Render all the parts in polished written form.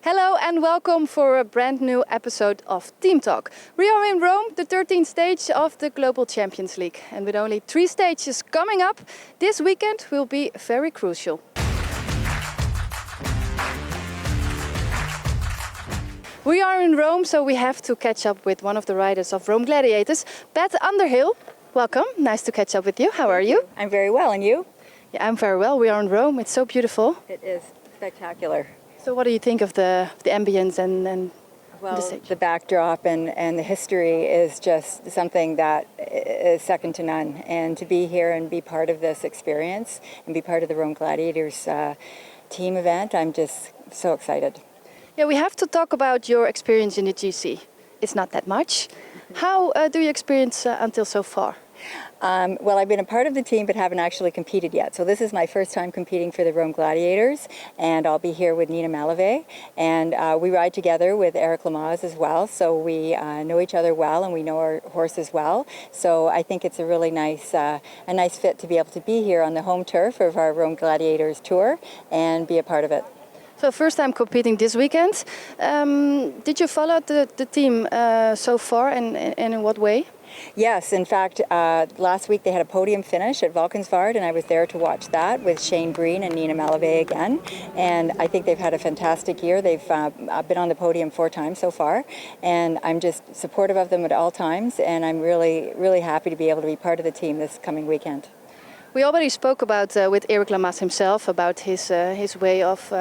Hello and welcome for a brand new episode of Team Talk. We are in Rome, the 13th stage of the Global Champions League. And with only 3 stages coming up, this weekend will be very crucial. We are in Rome, so we have to catch up with one of the riders of Rome Gladiators, Beth Underhill. Welcome, nice to catch up with you. How are you? I'm very well, and you? Yeah, I'm very well. We are in Rome, it's so beautiful. It is spectacular. So what do you think of the ambience and Well, stage? the backdrop and the history is just something that is second to none. And to be here and be part of this experience and be part of the Rome Gladiators team event, I'm just so excited. Yeah, we have to talk about your experience in the GC. It's not that much. How do you experience until so far? Well, I've been a part of the team but haven't actually competed yet. So this is my first time competing for the Rome Gladiators, and I'll be here with Lena and we ride together with Eric Lamaze as well. So we know each other well and we know our horses well. So I think it's a really nice fit to be able to be here on the home turf of our Rome Gladiators tour and be a part of it. So first time competing this weekend. Did you follow the team so far and in what way? Yes, in fact, last week they had a podium finish at Valkenswaard, and I was there to watch that with Shane Breen and Nina Malave again. And I think they've had a fantastic year. They've been on the podium 4 times so far, and I'm just supportive of them at all times, and I'm really, really happy to be able to be part of the team this coming weekend. We already spoke about with Eric Lamaze himself about his way of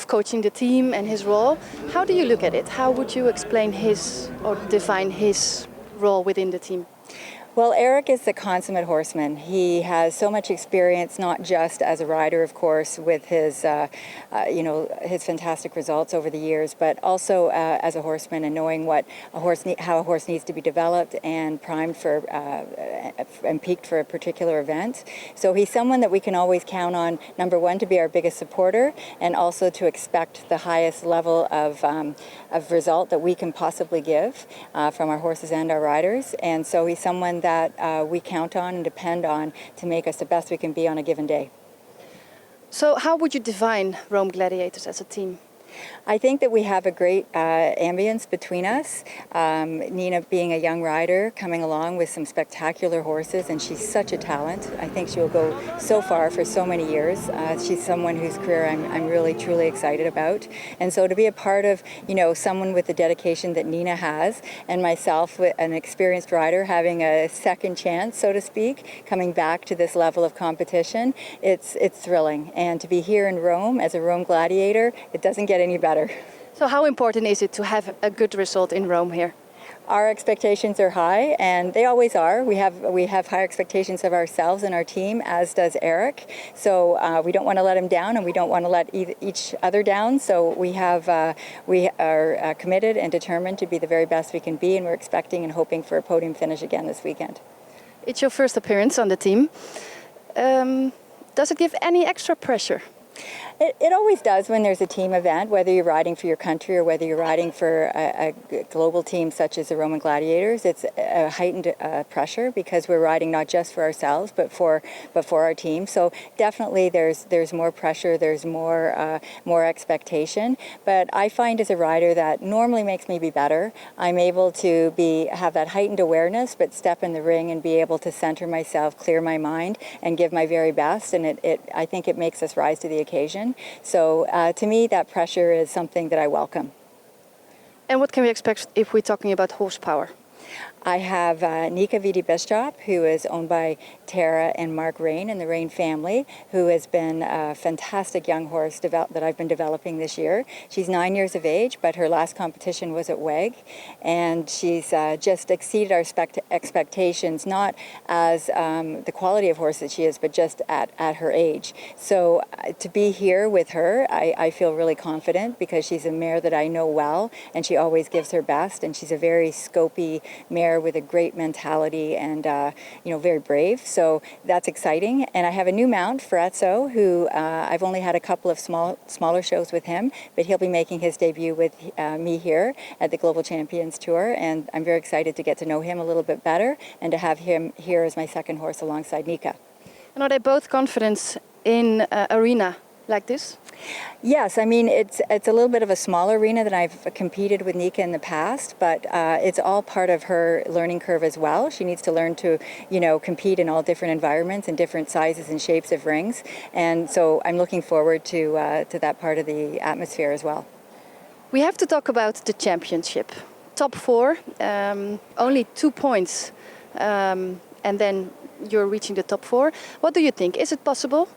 coaching the team and his role. How do you look at it? How would you explain his or define his role within the team? Well, Eric is the consummate horseman. He has so much experience, not just as a rider, of course, with his, his fantastic results over the years, but also as a horseman and knowing what how a horse needs to be developed and primed for and peaked for a particular event. So he's someone that we can always count on. Number one, to be our biggest supporter, and also to expect the highest level of result that we can possibly give from our horses and our riders. And so he's someone that we count on and depend on to make us the best we can be on a given day. So how would you define Rome Gladiators as a team? I think that we have a great ambience between us. Nina being a young rider coming along with some spectacular horses, and she's such a talent. I think she will go so far for so many years. She's someone whose career I'm really truly excited about. And so to be a part of, someone with the dedication that Nina has, and myself, an experienced rider, having a second chance, so to speak, coming back to this level of competition, it's thrilling. And to be here in Rome as a Rome Gladiator, it doesn't get any better. So how important is it to have a good result in Rome here? Our expectations are high, and they always are. We have high expectations of ourselves and our team, as does Eric. So we don't want to let him down, and we don't want to let each other down. So we are committed and determined to be the very best we can be, and we're expecting and hoping for a podium finish again this weekend. It's your first appearance on the team. Does it give any extra pressure? It always does when there's a team event, whether you're riding for your country or whether you're riding for a global team such as the Roman Gladiators. It's a heightened pressure because we're riding not just for ourselves but for our team. So definitely there's more pressure, there's more expectation. But I find as a rider that normally makes me be better. I'm able to have that heightened awareness, but step in the ring and be able to center myself, clear my mind, and give my very best. And I think it makes us rise to the occasion. So to me, that pressure is something that I welcome. And what can we expect if we're talking about horsepower? I have Nika Vidi-Bishop, who is owned by Tara and Mark Rain and the Rain family, who has been a fantastic young horse that I've been developing this year. She's 9 years of age, but her last competition was at WEG, and she's just exceeded our expectations, not as the quality of horse that she is, but just at her age. So to be here with her, I feel really confident because she's a mare that I know well, and she always gives her best, and she's a very scopy mare with a great mentality and very brave. So that's exciting. And I have a new mount, Ferrazzo, who I've only had a couple of smaller shows with him, but he'll be making his debut with me here at the Global Champions Tour, and I'm very excited to get to know him a little bit better and to have him here as my second horse alongside Nika. And are they both confident in arena like this? Yes, I mean, it's a little bit of a smaller arena than I've competed with Nika in the past, but it's all part of her learning curve as well. She needs to learn to, compete in all different environments and different sizes and shapes of rings. And so I'm looking forward to that part of the atmosphere as well. We have to talk about the championship. Top 4, only 2 points, and then you're reaching the top 4. What do you think? Is it possible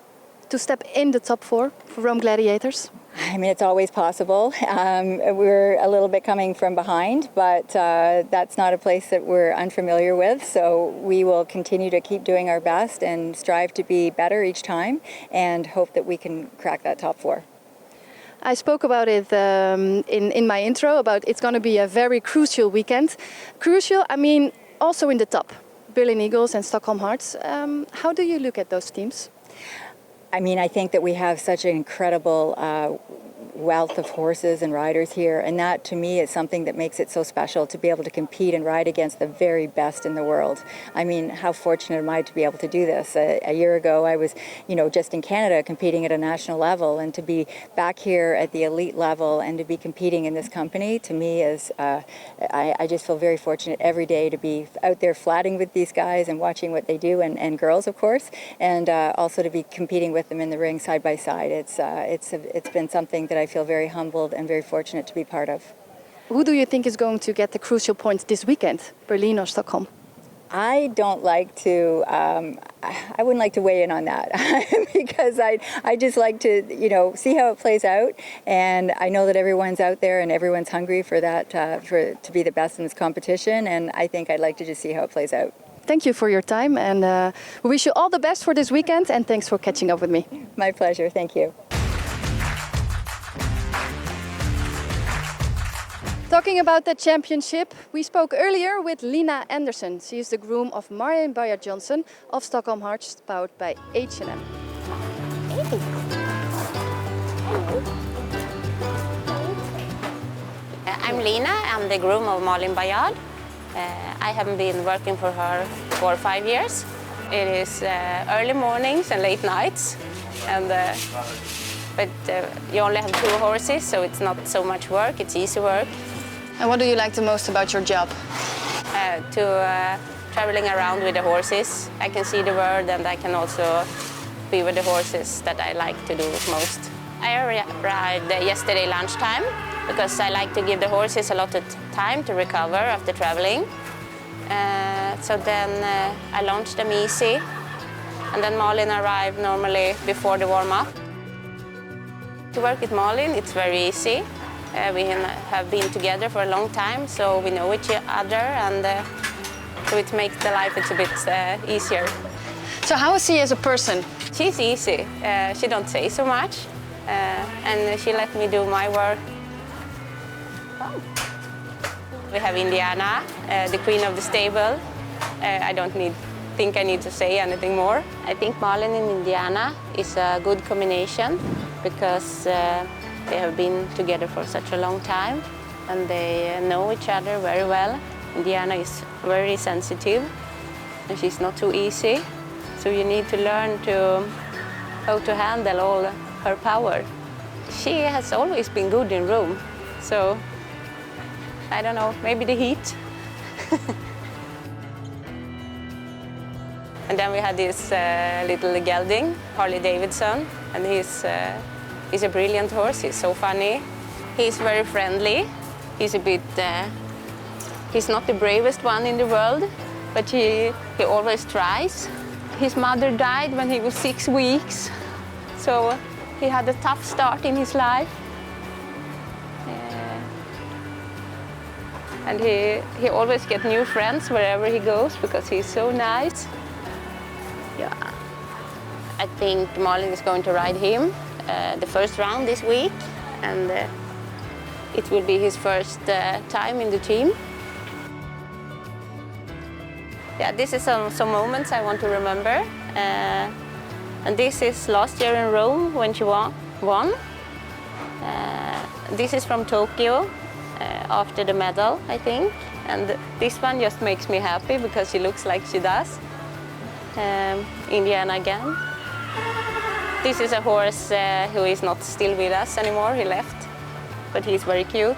to step in the top 4 for Rome Gladiators? I mean, it's always possible. We're a little bit coming from behind, but that's not a place that we're unfamiliar with. So we will continue to keep doing our best and strive to be better each time and hope that we can crack that top 4. I spoke about it in my intro, about it's going to be a very crucial weekend. Crucial, I mean, also in the top, Berlin Eagles and Stockholm Hearts. How do you look at those teams? I mean, I think that we have such an incredible wealth of horses and riders here, and that to me is something that makes it so special to be able to compete and ride against the very best in the world. I mean, how fortunate am I to be able to do this? A year ago I was, just in Canada competing at a national level, and to be back here at the elite level and to be competing in this company, to me is, I just feel very fortunate every day to be out there flatting with these guys and watching what they do, and girls of course, and also to be competing with them in the ring side by side. It's been something that I feel very humbled and very fortunate to be part of. Who do you think is going to get the crucial points this weekend, Berlin or Stockholm? I don't like to, I wouldn't like to weigh in on that because I just like to, see how it plays out. And I know that everyone's out there and everyone's hungry for that, to be the best in this competition. And I think I'd like to just see how it plays out. Thank you for your time, and we wish you all the best for this weekend, and thanks for catching up with me. My pleasure, thank you. Talking about the championship, we spoke earlier with Lena Anderson. She is the groom of Marlon Bayard Johnson of Stockholm Hearts, powered by H&M. I'm Lena, I'm the groom of Marlon Bayard. I haven't been working for her for 5 years. It is early mornings and late nights, but you only have 2 horses, so it's not so much work, it's easy work. And what do you like the most about your job? Traveling around with the horses. I can see the world, and I can also be with the horses that I like to do most. I arrived yesterday lunchtime because I like to give the horses a lot of time to recover after traveling. So then I launched them easy, and then Marlon arrived normally before the warm-up. To work with Marlon, it's very easy. We have been together for a long time, so we know each other, and so it makes the life a bit easier. So how is she as a person? She's easy. She don't say so much, and she let me do my work. Oh. We have Indiana, the queen of the stable. I don't think I need to say anything more. I think Marlon and Indiana is a good combination because they have been together for such a long time and they know each other very well. Indiana is very sensitive and she's not too easy. So you need to learn how to handle all her power. She has always been good in Rome, so I don't know, maybe the heat. And then we had this little gelding, Harley Davidson, and he's a brilliant horse. He's so funny. He's very friendly. He's he's not the bravest one in the world, but he always tries. His mother died when he was 6 weeks, so he had a tough start in his life. And he always gets new friends wherever he goes because he's so nice. Yeah. I think Marlon is going to ride him the first round this week, and it will be his first time in the team. Yeah, this is some moments I want to remember. And this is last year in Rome when she won. This is from Tokyo after the medal, I think. And this one just makes me happy because she looks like she does. Indiana again. This is a horse who is not still with us anymore, he left, but he's very cute.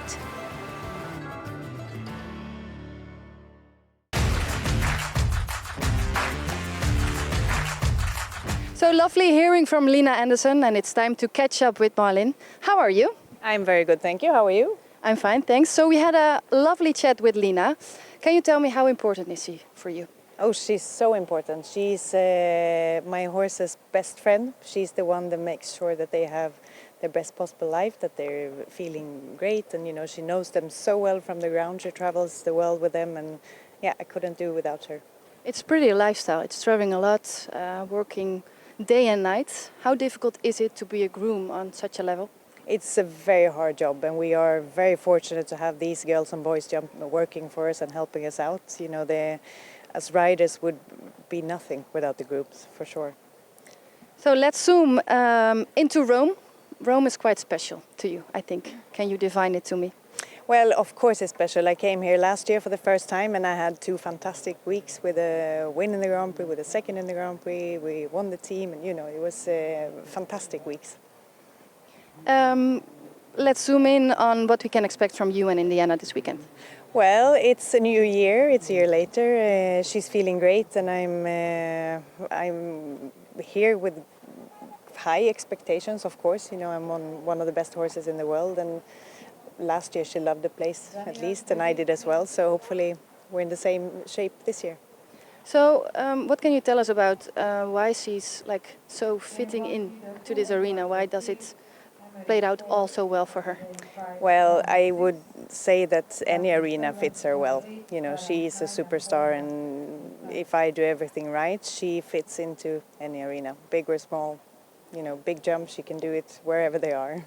So lovely hearing from Lena Anderson, and it's time to catch up with Marlon. How are you? I'm very good, thank you. How are you? I'm fine, thanks. So we had a lovely chat with Lena. Can you tell me how important is she for you? Oh, she's so important. She's my horse's best friend. She's the one that makes sure that they have their best possible life, that they're feeling great, and she knows them so well from the ground. She travels the world with them, and yeah, I couldn't do without her. It's pretty a lifestyle. It's traveling a lot, working day and night. How difficult is it to be a groom on such a level? It's a very hard job, and we are very fortunate to have these girls and boys working for us and helping us out. They, as riders, would be nothing without the groups, for sure. So let's zoom into Rome. Rome is quite special to you, I think. Can you define it to me? Well, of course it's special. I came here last year for the first time, and I had 2 fantastic weeks with a win in the Grand Prix, with a second in the Grand Prix. We won the team, and it was fantastic weeks. Let's zoom in on what we can expect from you in Indiana this weekend. Well, it's a new year. It's a year later. She's feeling great, and I'm here with high expectations. Of course, I'm on one of the best horses in the world, and last year she loved the place at least, and I did as well. So hopefully we're in the same shape this year. So, what can you tell us about why she's so fitting in to this arena? Why does it play out all so well for her? Well, I would say that any arena fits her well. She's a superstar, and if I do everything right, she fits into any arena, big or small. Big jump, she can do it wherever they are.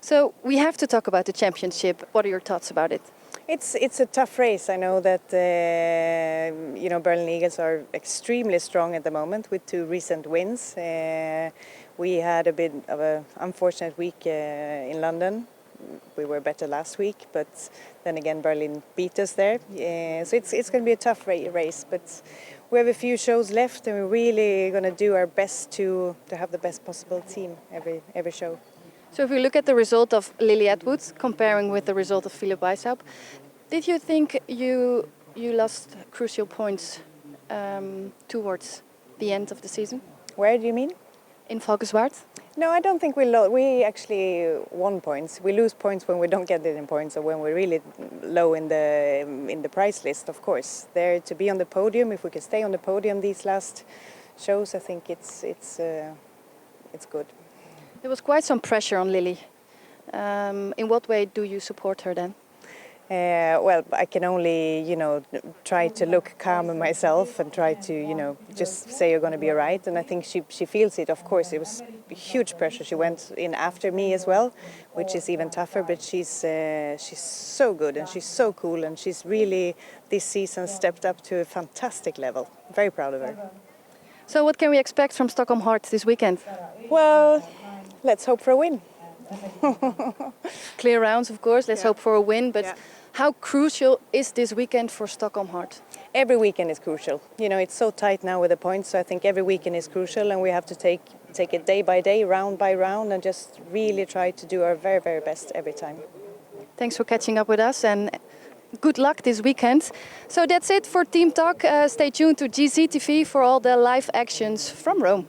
So we have to talk about the championship. What are your thoughts about it? It's a tough race. I know that Berlin Eagles are extremely strong at the moment with 2 recent wins. We had a bit of an unfortunate week in London. We were better last week, but then again Berlin beat us there. So it's going to be a tough race, but we have a few shows left, and we're really going to do our best to have the best possible team every show. So if we look at the result of Lily Atwood, comparing with the result of Philip Weishaupt, did you think you lost crucial points towards the end of the season? Where do you mean? In Valkenswaard? No, I don't think we lost. We actually won points. We lose points when we don't get it in points, or when we're really low in the prize list. Of course, there to be on the podium. If we can stay on the podium these last shows, I think it's good. There was quite some pressure on Lily. In what way do you support her then? Well, I can only, try to look calm in myself and try to, just say you're going to be all right. And I think she feels it. Of course, it was huge pressure. She went in after me as well, which is even tougher. But she's so good, and she's so cool, and she's really this season stepped up to a fantastic level. Very proud of her. So what can we expect from Stockholm Heart this weekend? Well, let's hope for a win. Clear rounds, of course. Let's hope for a win. But how crucial is this weekend for Stockholm Heart? Every weekend is crucial. It's so tight now with the points, so I think every weekend is crucial, and we have to take it day by day, round by round, and just really try to do our very, very best every time. Thanks for catching up with us, and good luck this weekend. So that's it for Team Talk. Stay tuned to GZTV for all the live actions from Rome.